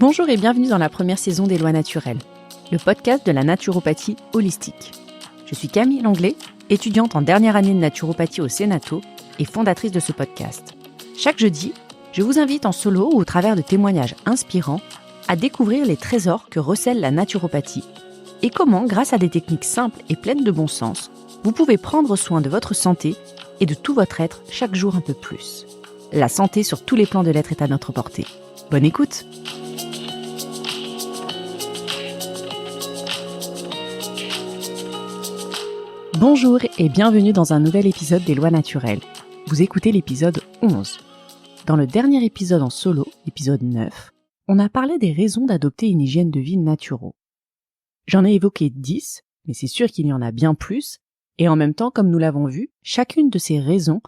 Bonjour et bienvenue dans la première saison des Lois naturelles, le podcast de la naturopathie holistique. Je suis Camille Langlais, étudiante en dernière année de naturopathie au Sénato et fondatrice de ce podcast. Chaque jeudi, je vous invite en solo ou au travers de témoignages inspirants à découvrir les trésors que recèle la naturopathie et comment, grâce à des techniques simples et pleines de bon sens, vous pouvez prendre soin de votre santé et de tout votre être chaque jour un peu plus. La santé sur tous les plans de l'être est à notre portée. Bonne écoute! Bonjour et bienvenue dans un nouvel épisode des Lois naturelles. Vous écoutez l'épisode 11. Dans le dernier épisode en solo, l'épisode 9, on a parlé des raisons d'adopter une hygiène de vie naturelle. J'en ai évoqué 10, mais c'est sûr qu'il y en a bien plus, et en même temps, comme nous l'avons vu, chacune de ces raisons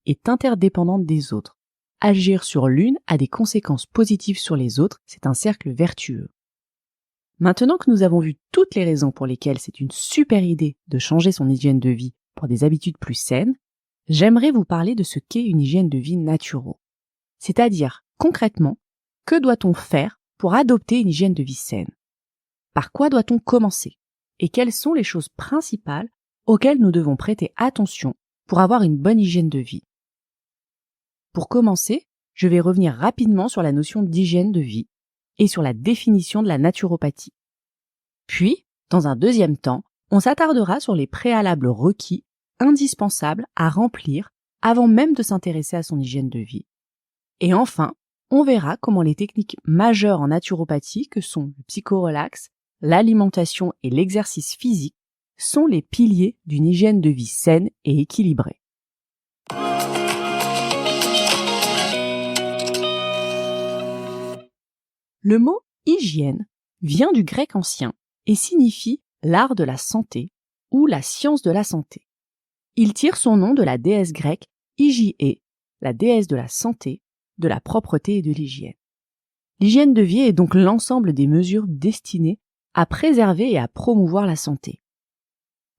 est interdépendante des autres. Agir sur l'une a des conséquences positives sur les autres, c'est un cercle vertueux. Maintenant que nous avons vu toutes les raisons pour lesquelles c'est une super idée de changer son hygiène de vie pour des habitudes plus saines, j'aimerais vous parler de ce qu'est une hygiène de vie naturelle. C'est-à-dire, concrètement, que doit-on faire pour adopter une hygiène de vie saine? Par quoi doit-on commencer? Et quelles sont les choses principales auxquelles nous devons prêter attention pour avoir une bonne hygiène de vie? Pour commencer, je vais revenir rapidement sur la notion d'hygiène de vie et sur la définition de la naturopathie. Puis, dans un deuxième temps, on s'attardera sur les préalables requis, indispensables à remplir avant même de s'intéresser à son hygiène de vie. Et enfin, on verra comment les techniques majeures en naturopathie que sont le psychorelax, l'alimentation et l'exercice physique sont les piliers d'une hygiène de vie saine et équilibrée. Le mot hygiène vient du grec ancien et signifie l'art de la santé ou la science de la santé. Il tire son nom de la déesse grecque Hygiée, la déesse de la santé, de la propreté et de l'hygiène. L'hygiène de vie est donc l'ensemble des mesures destinées à préserver et à promouvoir la santé.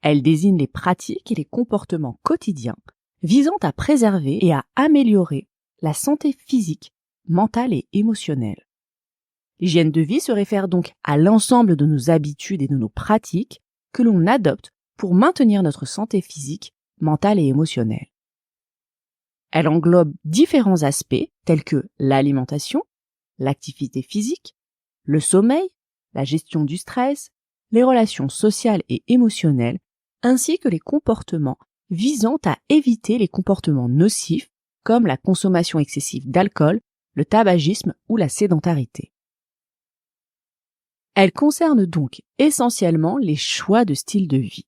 Elle désigne les pratiques et les comportements quotidiens visant à préserver et à améliorer la santé physique, mentale et émotionnelle. L'hygiène de vie se réfère donc à l'ensemble de nos habitudes et de nos pratiques que l'on adopte pour maintenir notre santé physique, mentale et émotionnelle. Elle englobe différents aspects tels que l'alimentation, l'activité physique, le sommeil, la gestion du stress, les relations sociales et émotionnelles, ainsi que les comportements visant à éviter les comportements nocifs comme la consommation excessive d'alcool, le tabagisme ou la sédentarité. Elle concerne donc essentiellement les choix de style de vie.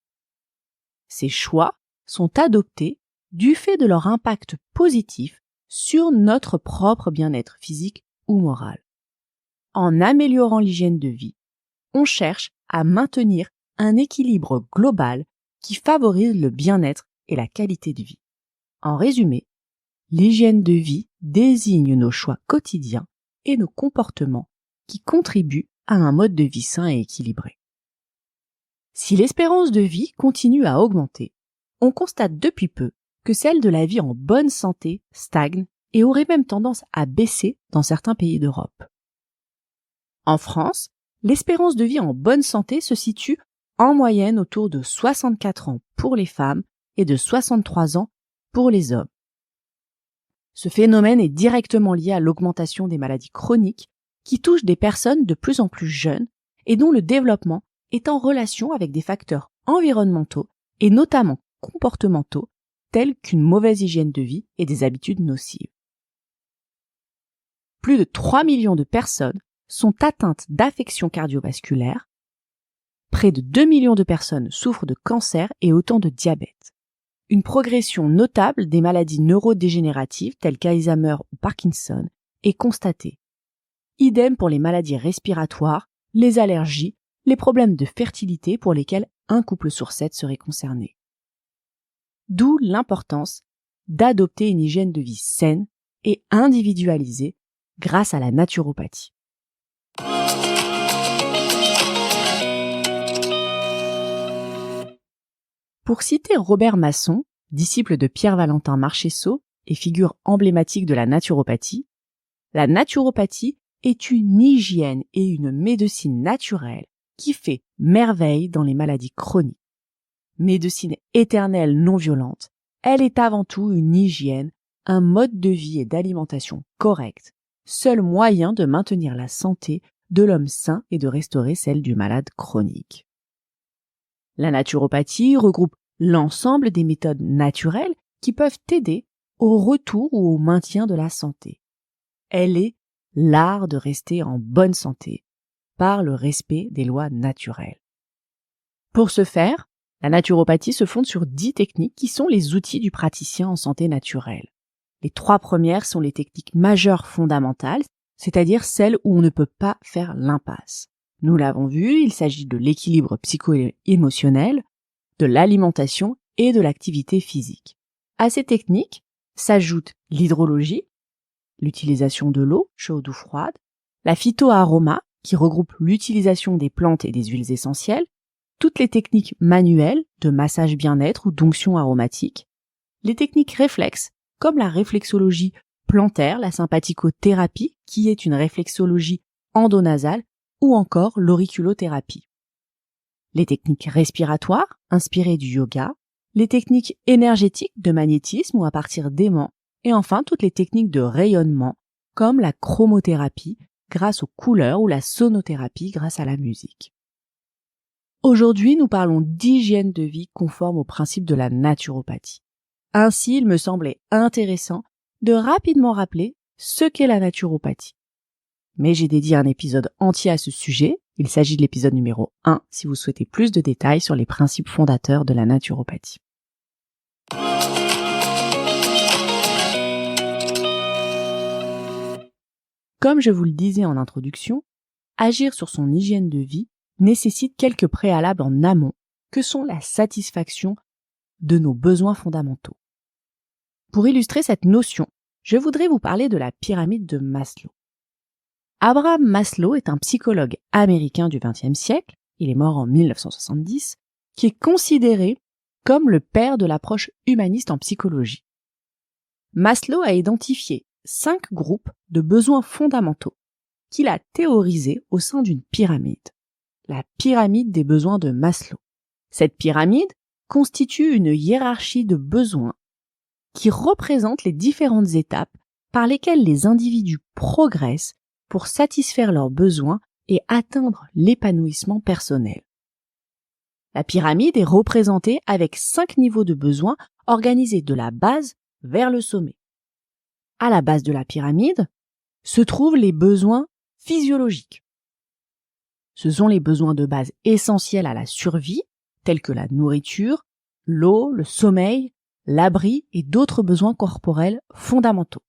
Ces choix sont adoptés du fait de leur impact positif sur notre propre bien-être physique ou moral. En améliorant l'hygiène de vie, on cherche à maintenir un équilibre global qui favorise le bien-être et la qualité de vie. En résumé, l'hygiène de vie désigne nos choix quotidiens et nos comportements qui contribuent à un mode de vie sain et équilibré. Si l'espérance de vie continue à augmenter, on constate depuis peu que celle de la vie en bonne santé stagne et aurait même tendance à baisser dans certains pays d'Europe. En France, l'espérance de vie en bonne santé se situe en moyenne autour de 64 ans pour les femmes et de 63 ans pour les hommes. Ce phénomène est directement lié à l'augmentation des maladies chroniques qui touchent des personnes de plus en plus jeunes et dont le développement est en relation avec des facteurs environnementaux et notamment comportementaux tels qu'une mauvaise hygiène de vie et des habitudes nocives. Plus de 3 millions de personnes sont atteintes d'affections cardiovasculaires, près de 2 millions de personnes souffrent de cancer et autant de diabète. Une progression notable des maladies neurodégénératives telles qu'Alzheimer ou Parkinson est constatée. Idem pour les maladies respiratoires, les allergies, les problèmes de fertilité pour lesquels un couple sur 7 serait concerné. D'où l'importance d'adopter une hygiène de vie saine et individualisée grâce à la naturopathie. Pour citer Robert Masson, disciple de Pierre-Valentin Marchessault et figure emblématique de la naturopathie est une hygiène et une médecine naturelle qui fait merveille dans les maladies chroniques. Médecine éternelle non violente, elle est avant tout une hygiène, un mode de vie et d'alimentation correct, seul moyen de maintenir la santé de l'homme sain et de restaurer celle du malade chronique. La naturopathie regroupe l'ensemble des méthodes naturelles qui peuvent aider au retour ou au maintien de la santé. Elle est l'art de rester en bonne santé par le respect des lois naturelles. Pour ce faire, la naturopathie se fonde sur 10 techniques qui sont les outils du praticien en santé naturelle. Les 3 premières sont les techniques majeures fondamentales, c'est-à-dire celles où on ne peut pas faire l'impasse. Nous l'avons vu, il s'agit de l'équilibre psycho-émotionnel, de l'alimentation et de l'activité physique. À ces techniques s'ajoute l'hydrologie, l'utilisation de l'eau, chaude ou froide, la phytoaroma, qui regroupe l'utilisation des plantes et des huiles essentielles, toutes les techniques manuelles de massage bien-être ou d'onction aromatique, les techniques réflexes, comme la réflexologie plantaire, la sympathicothérapie, qui est une réflexologie endonasale, ou encore l'auriculothérapie. Les techniques respiratoires, inspirées du yoga, les techniques énergétiques de magnétisme ou à partir d'aimants, et enfin toutes les techniques de rayonnement, comme la chromothérapie grâce aux couleurs ou la sonothérapie grâce à la musique. Aujourd'hui, nous parlons d'hygiène de vie conforme aux principes de la naturopathie. Ainsi, il me semblait intéressant de rapidement rappeler ce qu'est la naturopathie. Mais j'ai dédié un épisode entier à ce sujet. Il s'agit de l'épisode numéro 1 si vous souhaitez plus de détails sur les principes fondateurs de la naturopathie. Comme je vous le disais en introduction, agir sur son hygiène de vie nécessite quelques préalables en amont, que sont la satisfaction de nos besoins fondamentaux. Pour illustrer cette notion, je voudrais vous parler de la pyramide de Maslow. Abraham Maslow est un psychologue américain du XXe siècle, il est mort en 1970, qui est considéré comme le père de l'approche humaniste en psychologie. Maslow a identifié 5 groupes de besoins fondamentaux qu'il a théorisés au sein d'une pyramide, la pyramide des besoins de Maslow. Cette pyramide constitue une hiérarchie de besoins qui représente les différentes étapes par lesquelles les individus progressent pour satisfaire leurs besoins et atteindre l'épanouissement personnel. La pyramide est représentée avec 5 niveaux de besoins organisés de la base vers le sommet. À la base de la pyramide se trouvent les besoins physiologiques. Ce sont les besoins de base essentiels à la survie, tels que la nourriture, l'eau, le sommeil, l'abri et d'autres besoins corporels fondamentaux.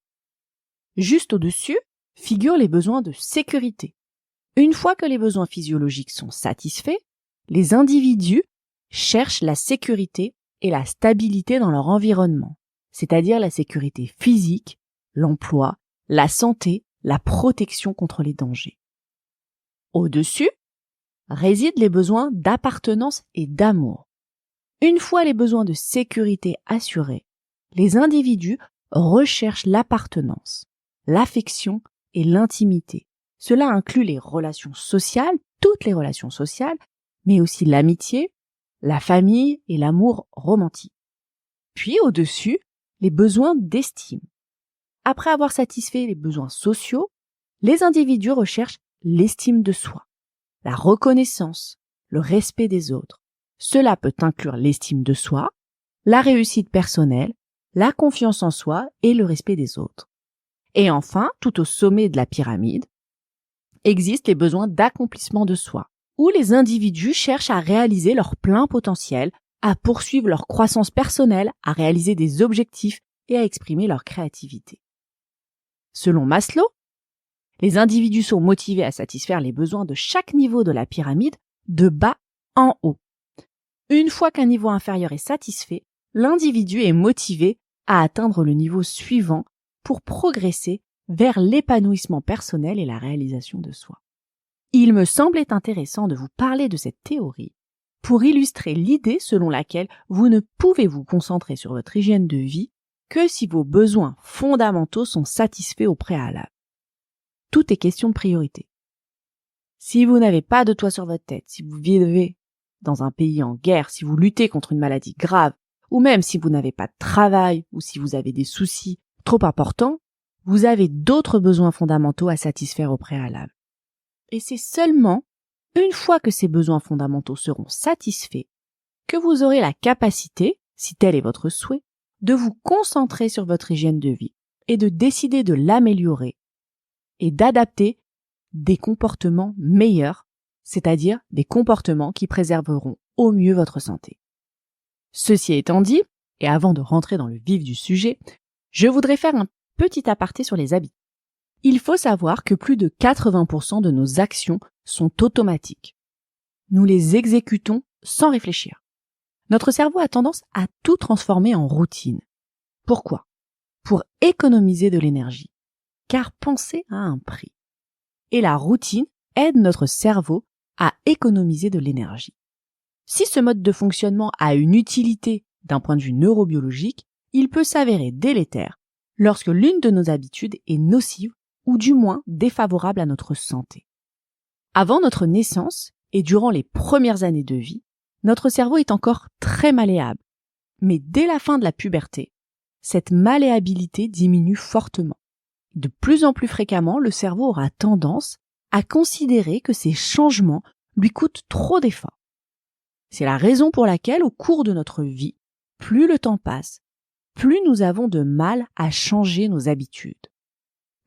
Juste au-dessus figurent les besoins de sécurité. Une fois que les besoins physiologiques sont satisfaits, les individus cherchent la sécurité et la stabilité dans leur environnement, c'est-à-dire la sécurité physique, l'emploi, la santé, la protection contre les dangers. Au-dessus résident les besoins d'appartenance et d'amour. Une fois les besoins de sécurité assurés, les individus recherchent l'appartenance, l'affection et l'intimité. Cela inclut les relations sociales, toutes les relations sociales, mais aussi l'amitié, la famille et l'amour romantique. Puis au-dessus, les besoins d'estime. Après avoir satisfait les besoins sociaux, les individus recherchent l'estime de soi, la reconnaissance, le respect des autres. Cela peut inclure l'estime de soi, la réussite personnelle, la confiance en soi et le respect des autres. Et enfin, tout au sommet de la pyramide, existent les besoins d'accomplissement de soi, où les individus cherchent à réaliser leur plein potentiel, à poursuivre leur croissance personnelle, à réaliser des objectifs et à exprimer leur créativité. Selon Maslow, les individus sont motivés à satisfaire les besoins de chaque niveau de la pyramide de bas en haut. Une fois qu'un niveau inférieur est satisfait, l'individu est motivé à atteindre le niveau suivant pour progresser vers l'épanouissement personnel et la réalisation de soi. Il me semblait intéressant de vous parler de cette théorie pour illustrer l'idée selon laquelle vous ne pouvez vous concentrer sur votre hygiène de vie que si vos besoins fondamentaux sont satisfaits au préalable. tout est question de priorité. Si vous n'avez pas de toit sur votre tête, si vous vivez dans un pays en guerre, si vous luttez contre une maladie grave, ou même si vous n'avez pas de travail, ou si vous avez des soucis trop importants, vous avez d'autres besoins fondamentaux à satisfaire au préalable. Et c'est seulement une fois que ces besoins fondamentaux seront satisfaits que vous aurez la capacité, si tel est votre souhait, de vous concentrer sur votre hygiène de vie et de décider de l'améliorer et d'adapter des comportements meilleurs, c'est-à-dire des comportements qui préserveront au mieux votre santé. Ceci étant dit, et avant de rentrer dans le vif du sujet, je voudrais faire un petit aparté sur les habits. Il faut savoir que plus de 80% de nos actions sont automatiques. Nous les exécutons sans réfléchir. Notre cerveau a tendance à tout transformer en routine. Pourquoi ? Pour économiser de l'énergie. Car penser a un prix. Et la routine aide notre cerveau à économiser de l'énergie. Si ce mode de fonctionnement a une utilité d'un point de vue neurobiologique, il peut s'avérer délétère lorsque l'une de nos habitudes est nocive ou du moins défavorable à notre santé. Avant notre naissance et durant les premières années de vie, notre cerveau est encore très malléable. Mais dès la fin de la puberté, cette malléabilité diminue fortement. De plus en plus fréquemment, le cerveau aura tendance à considérer que ces changements lui coûtent trop d'efforts. C'est la raison pour laquelle, au cours de notre vie, plus le temps passe, plus nous avons de mal à changer nos habitudes.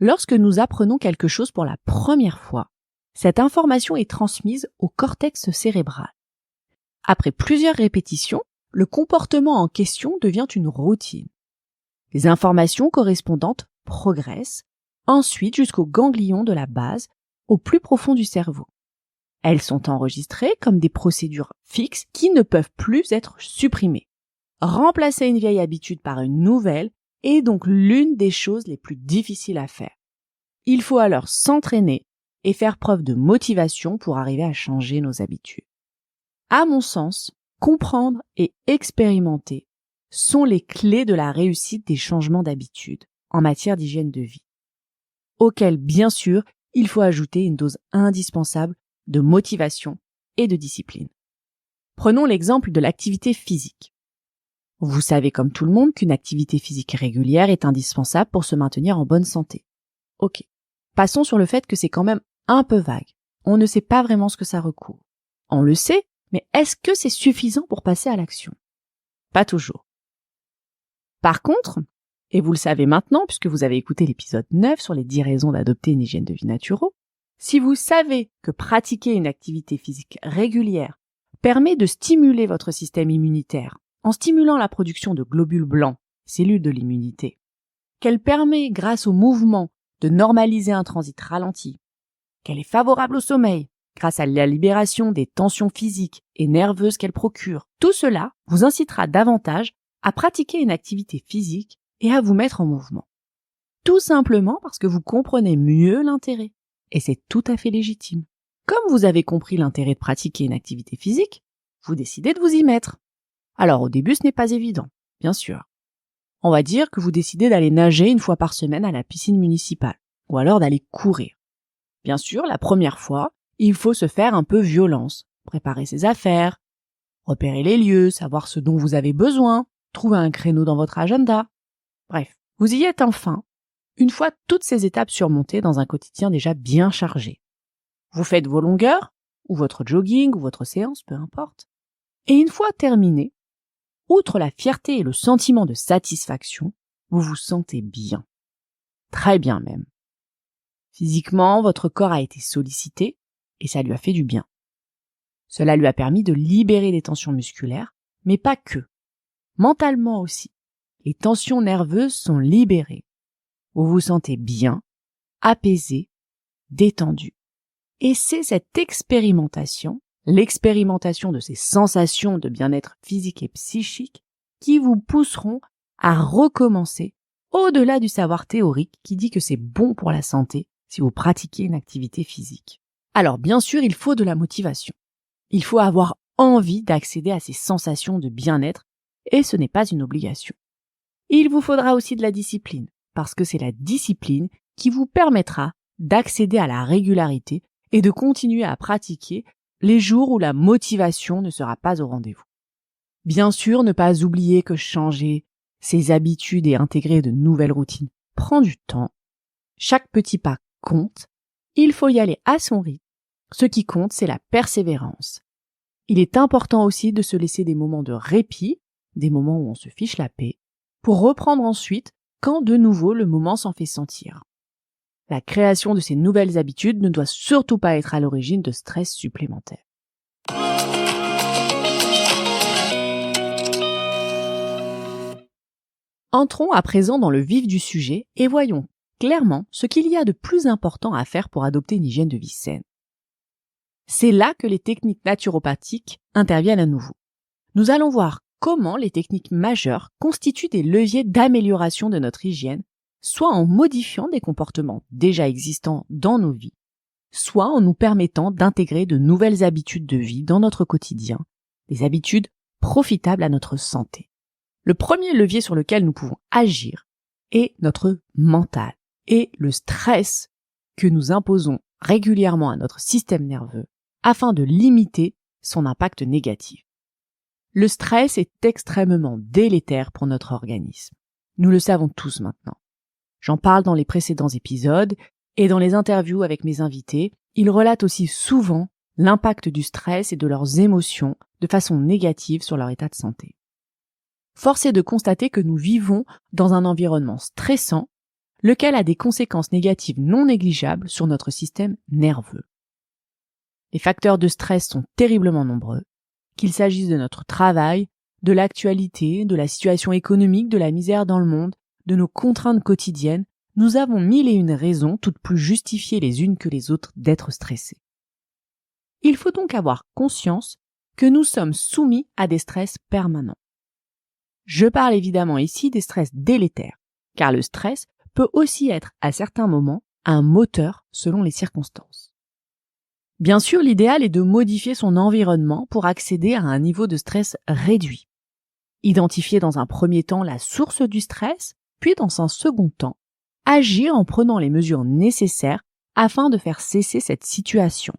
Lorsque nous apprenons quelque chose pour la première fois, cette information est transmise au cortex cérébral. Après plusieurs répétitions, le comportement en question devient une routine. Les informations correspondantes progressent, ensuite jusqu'au ganglion de la base, au plus profond du cerveau. Elles sont enregistrées comme des procédures fixes qui ne peuvent plus être supprimées. Remplacer une vieille habitude par une nouvelle est donc l'une des choses les plus difficiles à faire. Il faut alors s'entraîner et faire preuve de motivation pour arriver à changer nos habitudes. À mon sens, comprendre et expérimenter sont les clés de la réussite des changements d'habitude en matière d'hygiène de vie, auxquels, bien sûr, il faut ajouter une dose indispensable de motivation et de discipline. Prenons l'exemple de l'activité physique. Vous savez comme tout le monde qu'une activité physique régulière est indispensable pour se maintenir en bonne santé. Ok. Passons sur le fait que c'est quand même un peu vague. On ne sait pas vraiment ce que ça recouvre. On le sait, mais est-ce que c'est suffisant pour passer à l'action ? Pas toujours. Par contre, et vous le savez maintenant puisque vous avez écouté l'épisode 9 sur les 10 raisons d'adopter une hygiène de vie naturelle, si vous savez que pratiquer une activité physique régulière permet de stimuler votre système immunitaire en stimulant la production de globules blancs, cellules de l'immunité, qu'elle permet grâce au mouvement de normaliser un transit ralenti, qu'elle est favorable au sommeil grâce à la libération des tensions physiques et nerveuses qu'elle procure, tout cela vous incitera davantage à pratiquer une activité physique et à vous mettre en mouvement. Tout simplement parce que vous comprenez mieux l'intérêt. Et c'est tout à fait légitime. Comme vous avez compris l'intérêt de pratiquer une activité physique, vous décidez de vous y mettre. Alors au début, ce n'est pas évident, bien sûr. On va dire que vous décidez d'aller nager une fois par semaine à la piscine municipale, ou alors d'aller courir. Bien sûr, la première fois, il faut se faire un peu violence, préparer ses affaires, repérer les lieux, savoir ce dont vous avez besoin, trouver un créneau dans votre agenda. Bref, vous y êtes enfin, une fois toutes ces étapes surmontées dans un quotidien déjà bien chargé. Vous faites vos longueurs, ou votre jogging, ou votre séance, peu importe. Et une fois terminé, outre la fierté et le sentiment de satisfaction, vous vous sentez bien. Très bien même. Physiquement, votre corps a été sollicité et ça lui a fait du bien. Cela lui a permis de libérer des tensions musculaires, mais pas que. Mentalement aussi. Les tensions nerveuses sont libérées. Vous vous sentez bien, apaisé, détendu. Et c'est cette expérimentation, l'expérimentation de ces sensations de bien-être physique et psychique, qui vous pousseront à recommencer au-delà du savoir théorique qui dit que c'est bon pour la santé si vous pratiquez une activité physique. Alors bien sûr, il faut de la motivation. Il faut avoir envie d'accéder à ces sensations de bien-être et ce n'est pas une obligation. Il vous faudra aussi de la discipline, parce que c'est la discipline qui vous permettra d'accéder à la régularité et de continuer à pratiquer les jours où la motivation ne sera pas au rendez-vous. Bien sûr, ne pas oublier que changer ses habitudes et intégrer de nouvelles routines prend du temps. Chaque petit pas compte. Il faut y aller à son rythme. Ce qui compte, c'est la persévérance. Il est important aussi de se laisser des moments de répit, des moments où on se fiche la paix, pour reprendre ensuite quand de nouveau le moment s'en fait sentir. La création de ces nouvelles habitudes ne doit surtout pas être à l'origine de stress supplémentaire. Entrons à présent dans le vif du sujet et voyons clairement ce qu'il y a de plus important à faire pour adopter une hygiène de vie saine. C'est là que les techniques naturopathiques interviennent à nouveau. Nous allons voir comment les techniques majeures constituent des leviers d'amélioration de notre hygiène, soit en modifiant des comportements déjà existants dans nos vies, soit en nous permettant d'intégrer de nouvelles habitudes de vie dans notre quotidien, des habitudes profitables à notre santé. Le premier levier sur lequel nous pouvons agir est notre mental et le stress que nous imposons régulièrement à notre système nerveux afin de limiter son impact négatif. Le stress est extrêmement délétère pour notre organisme. Nous le savons tous maintenant. J'en parle dans les précédents épisodes et dans les interviews avec mes invités. Ils relatent aussi souvent l'impact du stress et de leurs émotions de façon négative sur leur état de santé. Force est de constater que nous vivons dans un environnement stressant, lequel a des conséquences négatives non négligeables sur notre système nerveux. Les facteurs de stress sont terriblement nombreux, qu'il s'agisse de notre travail, de l'actualité, de la situation économique, de la misère dans le monde, de nos contraintes quotidiennes. Nous avons mille et une raisons, toutes plus justifiées les unes que les autres, d'être stressés. Il faut donc avoir conscience que nous sommes soumis à des stress permanents. Je parle évidemment ici des stress délétères, car le stress peut aussi être à certains moments un moteur selon les circonstances. Bien sûr, l'idéal est de modifier son environnement pour accéder à un niveau de stress réduit. Identifier dans un premier temps la source du stress, puis dans un second temps, agir en prenant les mesures nécessaires afin de faire cesser cette situation.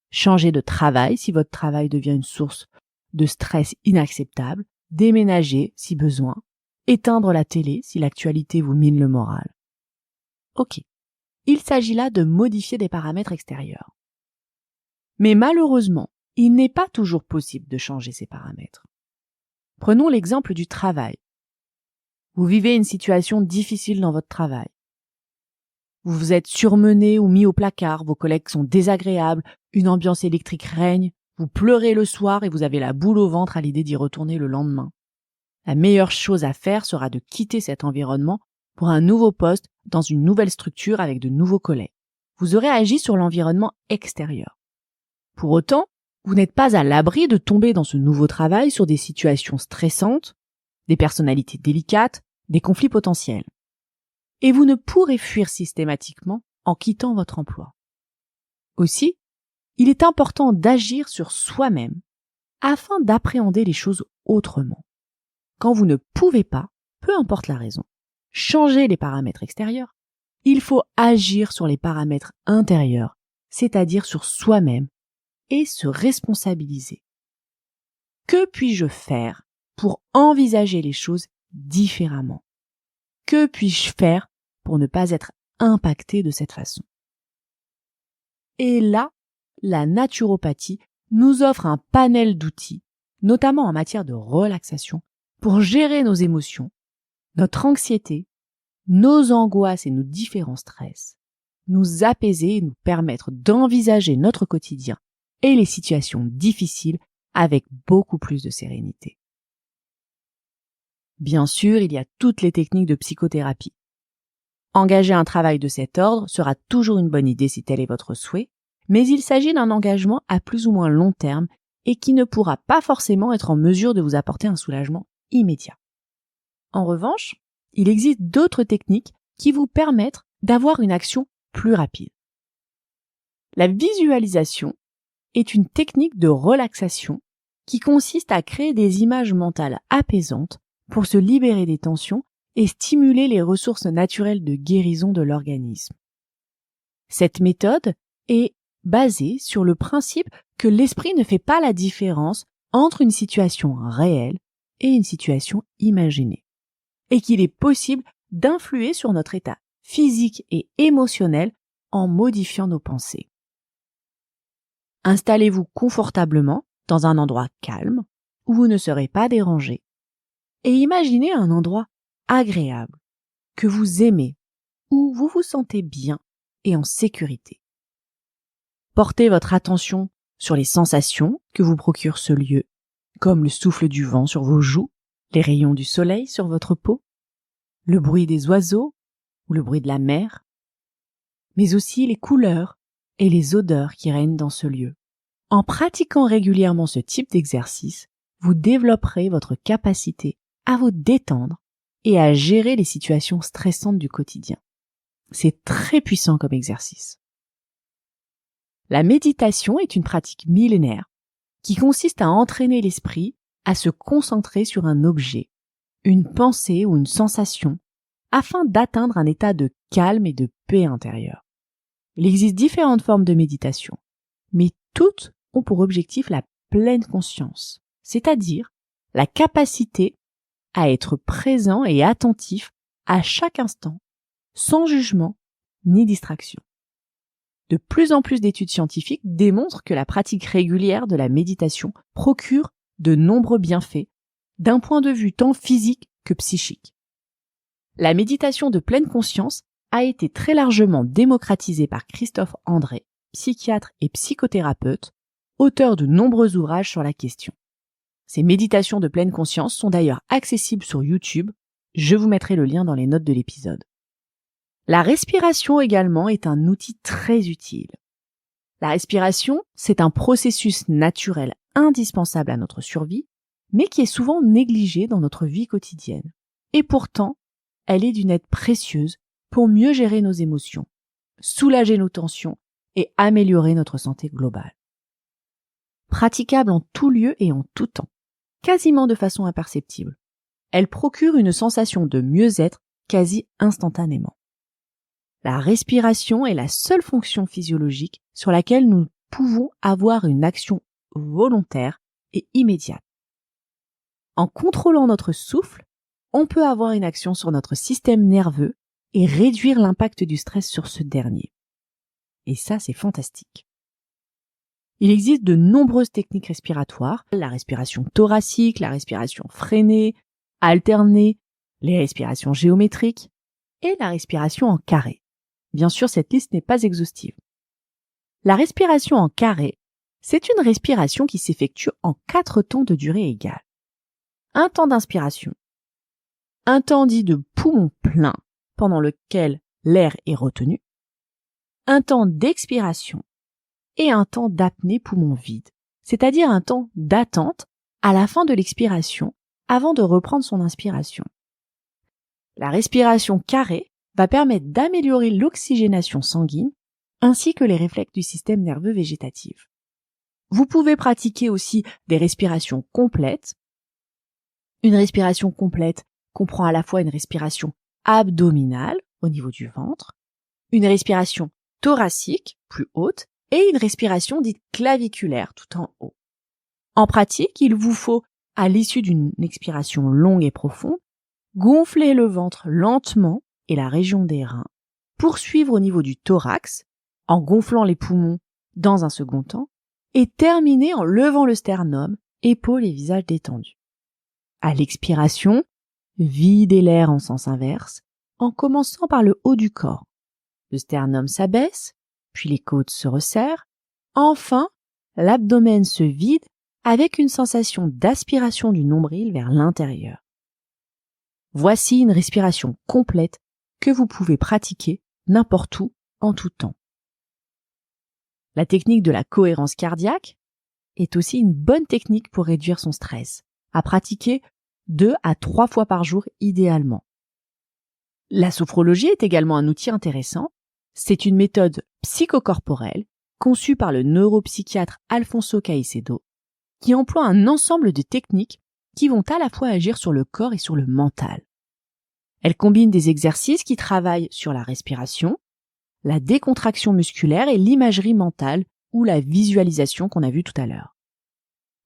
Changer de travail si votre travail devient une source de stress inacceptable, déménager si besoin, éteindre la télé si l'actualité vous mine le moral. Ok, il s'agit là de modifier des paramètres extérieurs. Mais malheureusement, il n'est pas toujours possible de changer ces paramètres. Prenons l'exemple du travail. Vous vivez une situation difficile dans votre travail. Vous vous êtes surmené ou mis au placard, vos collègues sont désagréables, une ambiance électrique règne, vous pleurez le soir et vous avez la boule au ventre à l'idée d'y retourner le lendemain. La meilleure chose à faire sera de quitter cet environnement pour un nouveau poste dans une nouvelle structure avec de nouveaux collègues. Vous aurez agi sur l'environnement extérieur. Pour autant, vous n'êtes pas à l'abri de tomber dans ce nouveau travail sur des situations stressantes, des personnalités délicates, des conflits potentiels. Et vous ne pourrez fuir systématiquement en quittant votre emploi. Aussi, il est important d'agir sur soi-même afin d'appréhender les choses autrement. Quand vous ne pouvez pas, peu importe la raison, changer les paramètres extérieurs, il faut agir sur les paramètres intérieurs, c'est-à-dire sur soi-même, et se responsabiliser. Que puis-je faire pour envisager les choses différemment? Que puis-je faire pour ne pas être impacté de cette façon? Et là, la naturopathie nous offre un panel d'outils, notamment en matière de relaxation, pour gérer nos émotions, notre anxiété, nos angoisses et nos différents stress, nous apaiser et nous permettre d'envisager notre quotidien et les situations difficiles avec beaucoup plus de sérénité. Bien sûr, il y a toutes les techniques de psychothérapie. Engager un travail de cet ordre sera toujours une bonne idée si tel est votre souhait, mais il s'agit d'un engagement à plus ou moins long terme et qui ne pourra pas forcément être en mesure de vous apporter un soulagement immédiat. En revanche, il existe d'autres techniques qui vous permettent d'avoir une action plus rapide. La visualisation est une technique de relaxation qui consiste à créer des images mentales apaisantes pour se libérer des tensions et stimuler les ressources naturelles de guérison de l'organisme. Cette méthode est basée sur le principe que l'esprit ne fait pas la différence entre une situation réelle et une situation imaginée, et qu'il est possible d'influer sur notre état physique et émotionnel en modifiant nos pensées. Installez-vous confortablement dans un endroit calme où vous ne serez pas dérangé et imaginez un endroit agréable que vous aimez, où vous vous sentez bien et en sécurité. Portez votre attention sur les sensations que vous procure ce lieu, comme le souffle du vent sur vos joues, les rayons du soleil sur votre peau, le bruit des oiseaux ou le bruit de la mer, mais aussi les couleurs et les odeurs qui règnent dans ce lieu. En pratiquant régulièrement ce type d'exercice, vous développerez votre capacité à vous détendre et à gérer les situations stressantes du quotidien. C'est très puissant comme exercice. La méditation est une pratique millénaire qui consiste à entraîner l'esprit à se concentrer sur un objet, une pensée ou une sensation, afin d'atteindre un état de calme et de paix intérieure. Il existe différentes formes de méditation, mais toutes ont pour objectif la pleine conscience, c'est-à-dire la capacité à être présent et attentif à chaque instant, sans jugement ni distraction. De plus en plus d'études scientifiques démontrent que la pratique régulière de la méditation procure de nombreux bienfaits, d'un point de vue tant physique que psychique. La méditation de pleine conscience a été très largement démocratisée par Christophe André, psychiatre et psychothérapeute, auteur de nombreux ouvrages sur la question. Ces méditations de pleine conscience sont d'ailleurs accessibles sur YouTube, je vous mettrai le lien dans les notes de l'épisode. La respiration également est un outil très utile. La respiration, c'est un processus naturel indispensable à notre survie, mais qui est souvent négligé dans notre vie quotidienne. Et pourtant, elle est d'une aide précieuse pour mieux gérer nos émotions, soulager nos tensions et améliorer notre santé globale. Praticable en tout lieu et en tout temps, quasiment de façon imperceptible, elle procure une sensation de mieux-être quasi instantanément. La respiration est la seule fonction physiologique sur laquelle nous pouvons avoir une action volontaire et immédiate. En contrôlant notre souffle, on peut avoir une action sur notre système nerveux et réduire l'impact du stress sur ce dernier. Et ça, c'est fantastique. Il existe de nombreuses techniques respiratoires, la respiration thoracique, la respiration freinée, alternée, les respirations géométriques et la respiration en carré. Bien sûr, cette liste n'est pas exhaustive. La respiration en carré, c'est une respiration qui s'effectue en 4 temps de durée égale. Un temps d'inspiration, un temps dit de poumon plein, pendant lequel l'air est retenu, un temps d'expiration et un temps d'apnée poumon vide, c'est-à-dire un temps d'attente à la fin de l'expiration avant de reprendre son inspiration. La respiration carrée va permettre d'améliorer l'oxygénation sanguine ainsi que les réflexes du système nerveux végétatif. Vous pouvez pratiquer aussi des respirations complètes. Une respiration complète comprend à la fois une respiration abdominale au niveau du ventre, une respiration thoracique plus haute et une respiration dite claviculaire tout en haut. En pratique, il vous faut, à l'issue d'une expiration longue et profonde, gonfler le ventre lentement et la région des reins, poursuivre au niveau du thorax en gonflant les poumons dans un second temps et terminer en levant le sternum, épaules et visage détendus. À l'expiration, videz l'air en sens inverse en commençant par le haut du corps. Le sternum s'abaisse, puis les côtes se resserrent. Enfin, l'abdomen se vide avec une sensation d'aspiration du nombril vers l'intérieur. Voici une respiration complète que vous pouvez pratiquer n'importe où, en tout temps. La technique de la cohérence cardiaque est aussi une bonne technique pour réduire son stress, à pratiquer 2 à 3 fois par jour idéalement. La sophrologie est également un outil intéressant. C'est une méthode psychocorporelle conçue par le neuropsychiatre Alfonso Caicedo, qui emploie un ensemble de techniques qui vont à la fois agir sur le corps et sur le mental. Elle combine des exercices qui travaillent sur la respiration, la décontraction musculaire et l'imagerie mentale ou la visualisation qu'on a vue tout à l'heure.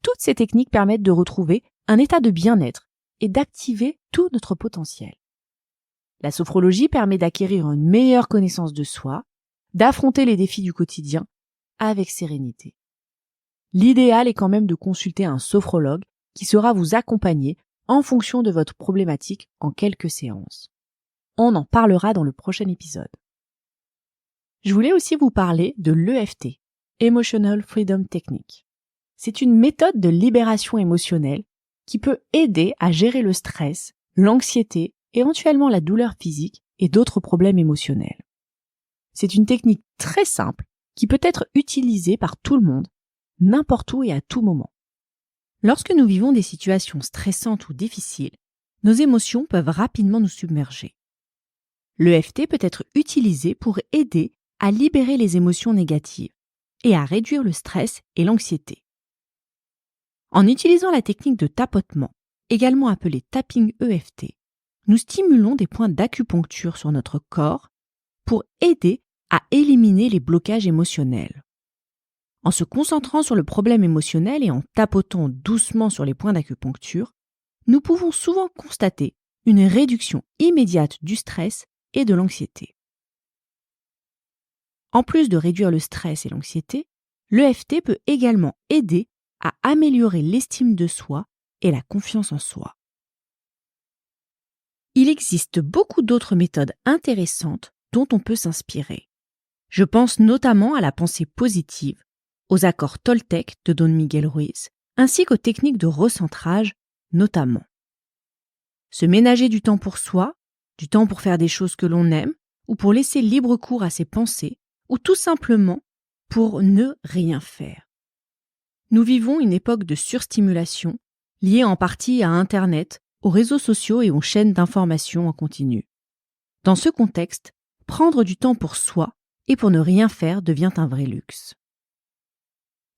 Toutes ces techniques permettent de retrouver un état de bien-être et d'activer tout notre potentiel. La sophrologie permet d'acquérir une meilleure connaissance de soi, d'affronter les défis du quotidien avec sérénité. L'idéal est quand même de consulter un sophrologue qui saura vous accompagner en fonction de votre problématique en quelques séances. On en parlera dans le prochain épisode. Je voulais aussi vous parler de l'EFT, Emotional Freedom Technique. C'est une méthode de libération émotionnelle qui peut aider à gérer le stress, l'anxiété, éventuellement la douleur physique et d'autres problèmes émotionnels. C'est une technique très simple qui peut être utilisée par tout le monde, n'importe où et à tout moment. Lorsque nous vivons des situations stressantes ou difficiles, nos émotions peuvent rapidement nous submerger. L'EFT peut être utilisé pour aider à libérer les émotions négatives et à réduire le stress et l'anxiété. En utilisant la technique de tapotement, également appelée tapping EFT, nous stimulons des points d'acupuncture sur notre corps pour aider à éliminer les blocages émotionnels. En se concentrant sur le problème émotionnel et en tapotant doucement sur les points d'acupuncture, nous pouvons souvent constater une réduction immédiate du stress et de l'anxiété. En plus de réduire le stress et l'anxiété, l'EFT peut également aider à améliorer l'estime de soi et la confiance en soi. Il existe beaucoup d'autres méthodes intéressantes dont on peut s'inspirer. Je pense notamment à la pensée positive, aux accords Toltec de Don Miguel Ruiz, ainsi qu'aux techniques de recentrage notamment. Se ménager du temps pour soi, du temps pour faire des choses que l'on aime, ou pour laisser libre cours à ses pensées, ou tout simplement pour ne rien faire. Nous vivons une époque de surstimulation, liée en partie à Internet, aux réseaux sociaux et aux chaînes d'information en continu. Dans ce contexte, prendre du temps pour soi et pour ne rien faire devient un vrai luxe.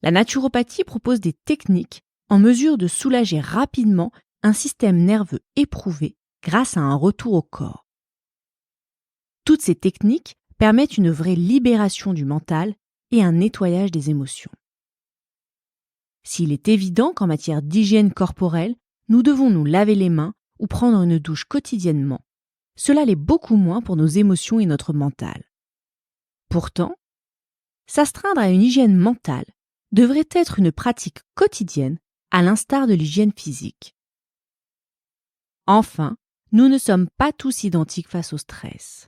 La naturopathie propose des techniques en mesure de soulager rapidement un système nerveux éprouvé grâce à un retour au corps. Toutes ces techniques permettent une vraie libération du mental et un nettoyage des émotions. S'il est évident qu'en matière d'hygiène corporelle, nous devons nous laver les mains ou prendre une douche quotidiennement, cela l'est beaucoup moins pour nos émotions et notre mental. Pourtant, s'astreindre à une hygiène mentale devrait être une pratique quotidienne à l'instar de l'hygiène physique. Enfin, nous ne sommes pas tous identiques face au stress.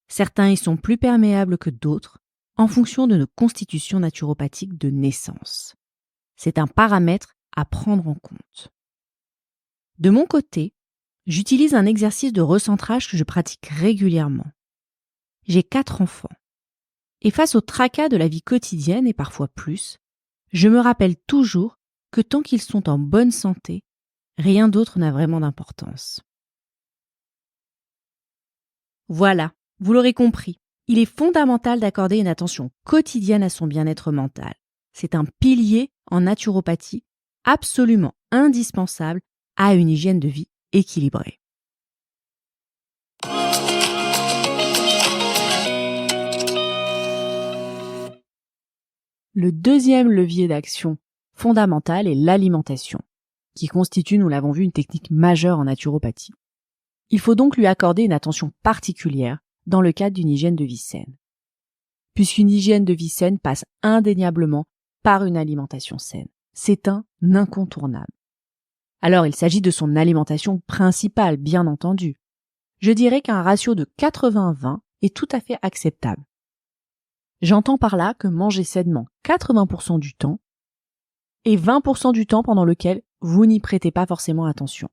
Certains y sont plus perméables que d'autres en fonction de nos constitutions naturopathiques de naissance. C'est un paramètre à prendre en compte. De mon côté, j'utilise un exercice de recentrage que je pratique régulièrement. J'ai 4 enfants. Et face au tracas de la vie quotidienne et parfois plus, je me rappelle toujours que tant qu'ils sont en bonne santé, rien d'autre n'a vraiment d'importance. Voilà, vous l'aurez compris, il est fondamental d'accorder une attention quotidienne à son bien-être mental. C'est un pilier en naturopathie absolument indispensable à une hygiène de vie équilibrée. Le deuxième levier d'action fondamental est l'alimentation, qui constitue, nous l'avons vu, une technique majeure en naturopathie. Il faut donc lui accorder une attention particulière dans le cadre d'une hygiène de vie saine. Puisqu'une hygiène de vie saine passe indéniablement par une alimentation saine. C'est un incontournable. Alors, il s'agit de son alimentation principale, bien entendu. Je dirais qu'un ratio de 80-20 est tout à fait acceptable. J'entends par là que manger sainement 80% du temps et 20% du temps pendant lequel vous n'y prêtez pas forcément attention.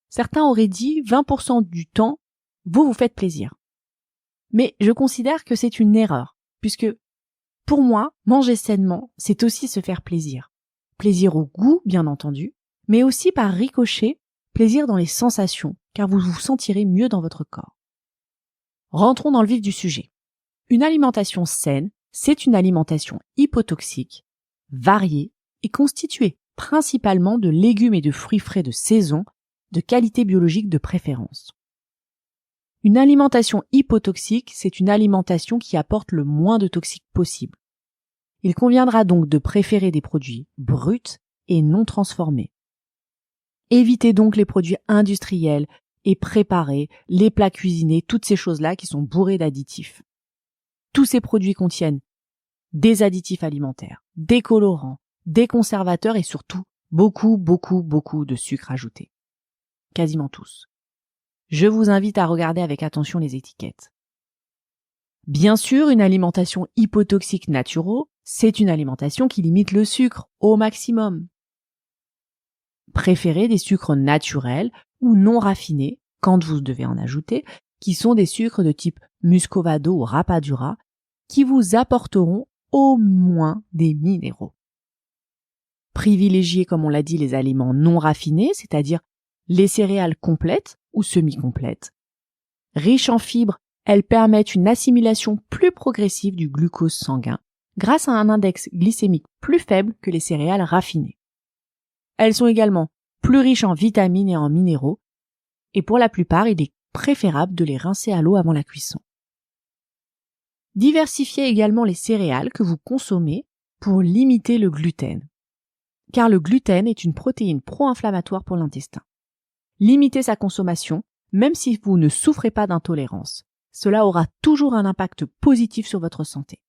Certains auraient dit 20% du temps, vous vous faites plaisir. Mais je considère que c'est une erreur, puisque pour moi, manger sainement, c'est aussi se faire plaisir. Plaisir au goût, bien entendu, mais aussi par ricochet, plaisir dans les sensations, car vous vous sentirez mieux dans votre corps. Rentrons dans le vif du sujet. Une alimentation saine, c'est une alimentation hypotoxique, variée et constituée principalement de légumes et de fruits frais de saison, de qualité biologique de préférence. Une alimentation hypotoxique, c'est une alimentation qui apporte le moins de toxiques possible. Il conviendra donc de préférer des produits bruts et non transformés. Évitez donc les produits industriels et préparés, les plats cuisinés, toutes ces choses-là qui sont bourrées d'additifs. Tous ces produits contiennent des additifs alimentaires, des colorants, des conservateurs et surtout beaucoup de sucre ajouté. Quasiment tous. Je vous invite à regarder avec attention les étiquettes. Bien sûr, une alimentation hypotoxique naturelle, c'est une alimentation qui limite le sucre au maximum. Préférez des sucres naturels ou non raffinés, quand vous devez en ajouter, qui sont des sucres de type muscovado ou rapadura, qui vous apporteront au moins des minéraux. Privilégiez, comme on l'a dit, les aliments non raffinés, c'est-à-dire les céréales complètes ou semi-complètes. Riches en fibres, elles permettent une assimilation plus progressive du glucose sanguin grâce à un index glycémique plus faible que les céréales raffinées. Elles sont également plus riches en vitamines et en minéraux, et pour la plupart, il est préférable de les rincer à l'eau avant la cuisson. Diversifiez également les céréales que vous consommez pour limiter le gluten, car le gluten est une protéine pro-inflammatoire pour l'intestin. Limitez sa consommation, même si vous ne souffrez pas d'intolérance. Cela aura toujours un impact positif sur votre santé.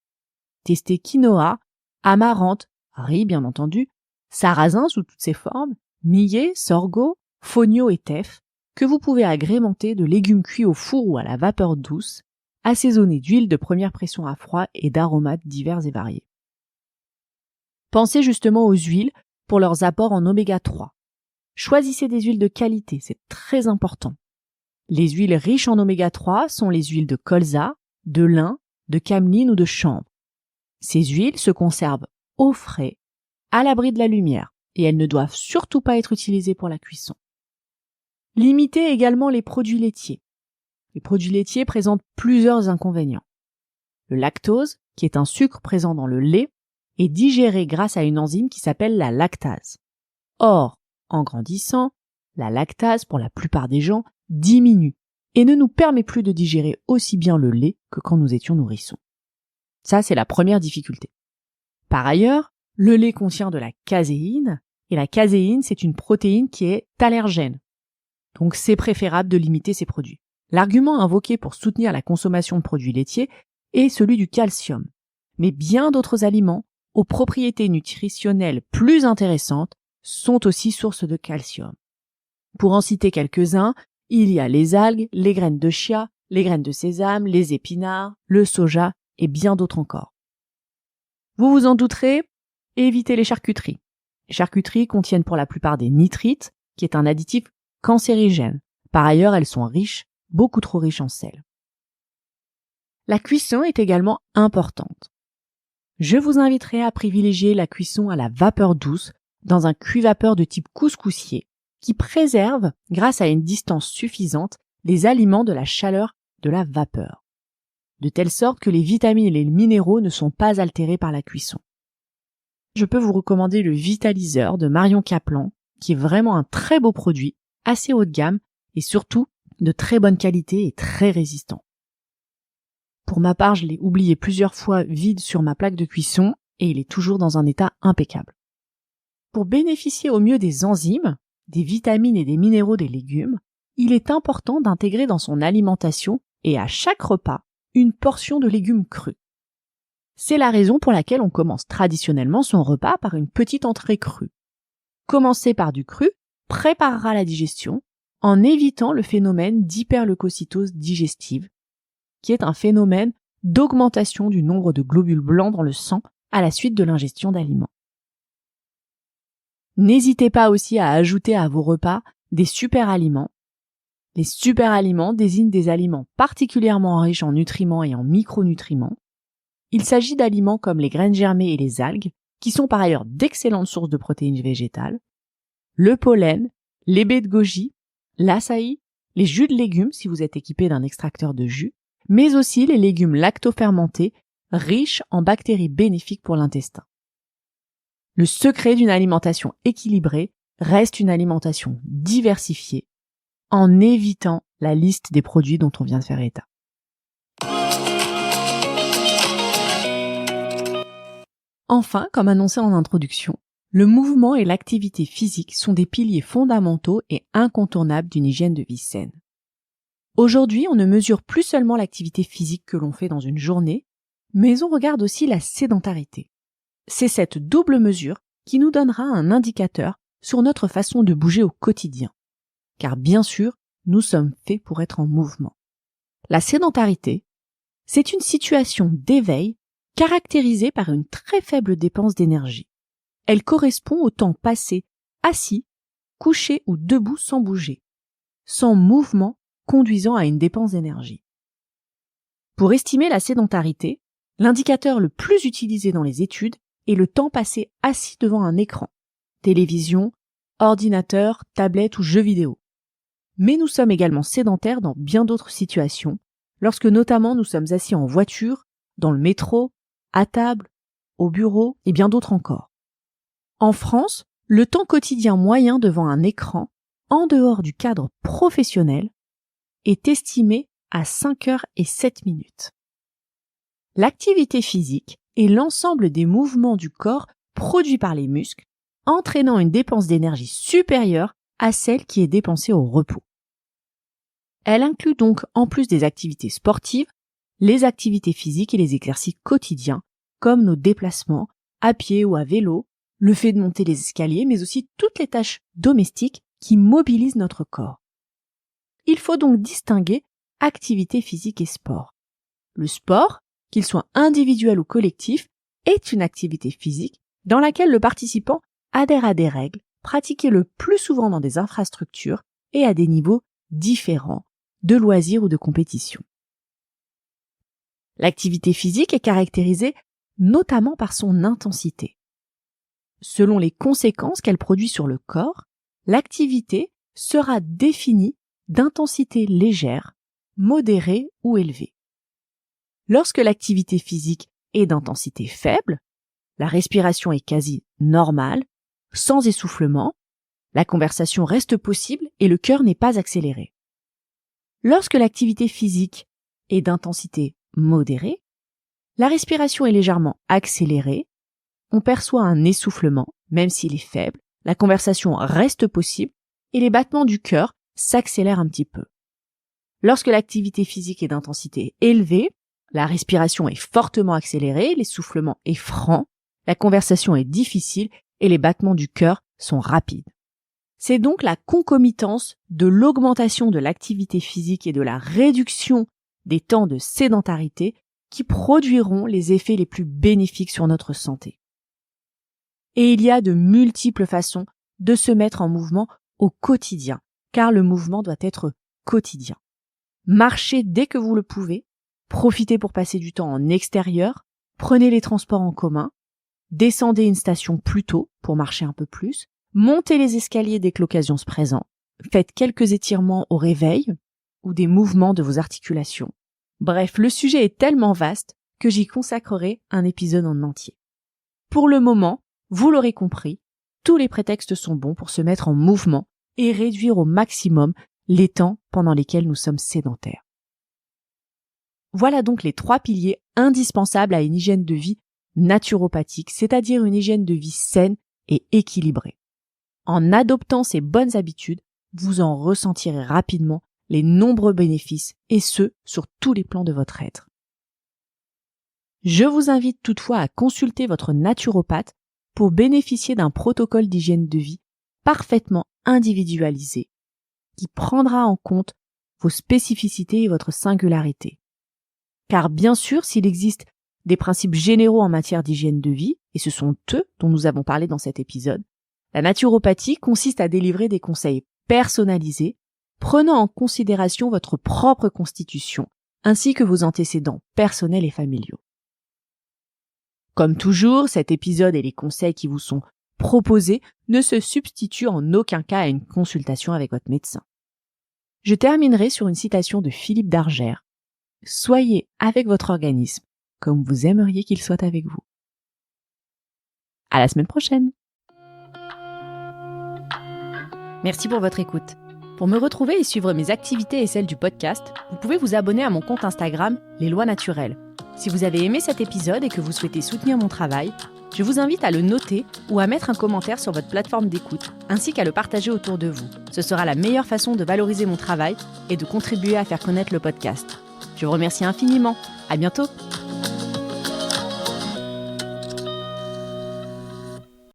Testez quinoa, amaranth, riz bien entendu, sarrasin sous toutes ses formes, millet, sorgho, fonio et teff, que vous pouvez agrémenter de légumes cuits au four ou à la vapeur douce, assaisonnés d'huile de première pression à froid et d'aromates divers et variés. Pensez justement aux huiles pour leurs apports en oméga 3. Choisissez des huiles de qualité, c'est très important. Les huiles riches en oméga 3 sont les huiles de colza, de lin, de cameline ou de chanvre. Ces huiles se conservent au frais, à l'abri de la lumière, et elles ne doivent surtout pas être utilisées pour la cuisson. Limitez également les produits laitiers. Les produits laitiers présentent plusieurs inconvénients. Le lactose, qui est un sucre présent dans le lait, est digéré grâce à une enzyme qui s'appelle la lactase. Or, en grandissant, la lactase, pour la plupart des gens, diminue et ne nous permet plus de digérer aussi bien le lait que quand nous étions nourrissons. Ça, c'est la première difficulté. Par ailleurs, le lait contient de la caséine, et la caséine, c'est une protéine qui est allergène. Donc c'est préférable de limiter ces produits. L'argument invoqué pour soutenir la consommation de produits laitiers est celui du calcium. Mais bien d'autres aliments, aux propriétés nutritionnelles plus intéressantes, sont aussi sources de calcium. Pour en citer quelques-uns, il y a les algues, les graines de chia, les graines de sésame, les épinards, le soja et bien d'autres encore. Vous vous en douterez, évitez les charcuteries. Les charcuteries contiennent pour la plupart des nitrites, qui est un additif cancérigène. Par ailleurs, elles sont riches, beaucoup trop riches en sel. La cuisson est également importante. Je vous inviterai à privilégier la cuisson à la vapeur douce dans un cuit-vapeur de type couscoussier qui préserve, grâce à une distance suffisante, les aliments de la chaleur de la vapeur, de telle sorte que les vitamines et les minéraux ne sont pas altérés par la cuisson. Je peux vous recommander le Vitaliseur de Marion Caplan, qui est vraiment un très beau produit, assez haut de gamme et surtout de très bonne qualité et très résistant. Pour ma part, je l'ai oublié plusieurs fois vide sur ma plaque de cuisson et il est toujours dans un état impeccable. Pour bénéficier au mieux des enzymes, des vitamines et des minéraux des légumes, il est important d'intégrer dans son alimentation et à chaque repas une portion de légumes crus. C'est la raison pour laquelle on commence traditionnellement son repas par une petite entrée crue. Commencer par du cru préparera la digestion en évitant le phénomène d'hyperleucocytose digestive, qui est un phénomène d'augmentation du nombre de globules blancs dans le sang à la suite de l'ingestion d'aliments. N'hésitez pas aussi à ajouter à vos repas des superaliments. Les superaliments désignent des aliments particulièrement riches en nutriments et en micronutriments. Il s'agit d'aliments comme les graines germées et les algues, qui sont par ailleurs d'excellentes sources de protéines végétales, le pollen, les baies de goji, l'açaï, les jus de légumes si vous êtes équipé d'un extracteur de jus, mais aussi les légumes lactofermentés, riches en bactéries bénéfiques pour l'intestin. Le secret d'une alimentation équilibrée reste une alimentation diversifiée en évitant la liste des produits dont on vient de faire état. Enfin, comme annoncé en introduction, le mouvement et l'activité physique sont des piliers fondamentaux et incontournables d'une hygiène de vie saine. Aujourd'hui, on ne mesure plus seulement l'activité physique que l'on fait dans une journée, mais on regarde aussi la sédentarité. C'est cette double mesure qui nous donnera un indicateur sur notre façon de bouger au quotidien. Car bien sûr, nous sommes faits pour être en mouvement. La sédentarité, c'est une situation d'éveil caractérisée par une très faible dépense d'énergie. Elle correspond au temps passé assis, couché ou debout sans bouger, sans mouvement conduisant à une dépense d'énergie. Pour estimer la sédentarité, l'indicateur le plus utilisé dans les études est le temps passé assis devant un écran, télévision, ordinateur, tablette ou jeux vidéo. Mais nous sommes également sédentaires dans bien d'autres situations, lorsque notamment nous sommes assis en voiture, dans le métro, à table, au bureau et bien d'autres encore. En France, le temps quotidien moyen devant un écran, en dehors du cadre professionnel, est estimé à 5 heures et 7 minutes. L'activité physique est l'ensemble des mouvements du corps produits par les muscles, entraînant une dépense d'énergie supérieure à celle qui est dépensée au repos. Elle inclut donc, en plus des activités sportives, les activités physiques et les exercices quotidiens, comme nos déplacements, à pied ou à vélo, le fait de monter les escaliers, mais aussi toutes les tâches domestiques qui mobilisent notre corps. Il faut donc distinguer activité physique et sport. Le sport, qu'il soit individuel ou collectif, est une activité physique dans laquelle le participant adhère à des règles, pratiquées le plus souvent dans des infrastructures et à des niveaux différents de loisirs ou de compétition. L'activité physique est caractérisée notamment par son intensité. Selon les conséquences qu'elle produit sur le corps, l'activité sera définie d'intensité légère, modérée ou élevée. Lorsque l'activité physique est d'intensité faible, la respiration est quasi normale, sans essoufflement, la conversation reste possible et le cœur n'est pas accéléré. Lorsque l'activité physique est d'intensité modérée, la respiration est légèrement accélérée, on perçoit un essoufflement, même s'il est faible, la conversation reste possible et les battements du cœur s'accélèrent un petit peu. Lorsque l'activité physique est d'intensité élevée, la respiration est fortement accélérée, l'essoufflement est franc, la conversation est difficile et les battements du cœur sont rapides. C'est donc la concomitance de l'augmentation de l'activité physique et de la réduction des temps de sédentarité qui produiront les effets les plus bénéfiques sur notre santé. Et il y a de multiples façons de se mettre en mouvement au quotidien, car le mouvement doit être quotidien. Marchez dès que vous le pouvez, profitez pour passer du temps en extérieur, prenez les transports en commun, descendez une station plus tôt pour marcher un peu plus, montez les escaliers dès que l'occasion se présente, faites quelques étirements au réveil ou des mouvements de vos articulations. Bref, le sujet est tellement vaste que j'y consacrerai un épisode en entier. Pour le moment, vous l'aurez compris, tous les prétextes sont bons pour se mettre en mouvement et réduire au maximum les temps pendant lesquels nous sommes sédentaires. Voilà donc les 3 piliers indispensables à une hygiène de vie naturopathique, c'est-à-dire une hygiène de vie saine et équilibrée. En adoptant ces bonnes habitudes, vous en ressentirez rapidement les nombreux bénéfices, et ce, sur tous les plans de votre être. Je vous invite toutefois à consulter votre naturopathe pour bénéficier d'un protocole d'hygiène de vie parfaitement individualisé, qui prendra en compte vos spécificités et votre singularité. Car bien sûr, s'il existe des principes généraux en matière d'hygiène de vie, et ce sont eux dont nous avons parlé dans cet épisode, la naturopathie consiste à délivrer des conseils personnalisés, prenant en considération votre propre constitution, ainsi que vos antécédents personnels et familiaux. Comme toujours, cet épisode et les conseils qui vous sont proposés ne se substituent en aucun cas à une consultation avec votre médecin. Je terminerai sur une citation de Philippe d'Argère. « Soyez avec votre organisme comme vous aimeriez qu'il soit avec vous. » À la semaine prochaine. Merci pour votre écoute. Pour me retrouver et suivre mes activités et celles du podcast, vous pouvez vous abonner à mon compte Instagram, Les Lois Naturelles. Si vous avez aimé cet épisode et que vous souhaitez soutenir mon travail, je vous invite à le noter ou à mettre un commentaire sur votre plateforme d'écoute, ainsi qu'à le partager autour de vous. Ce sera la meilleure façon de valoriser mon travail et de contribuer à faire connaître le podcast. Je vous remercie infiniment. À bientôt!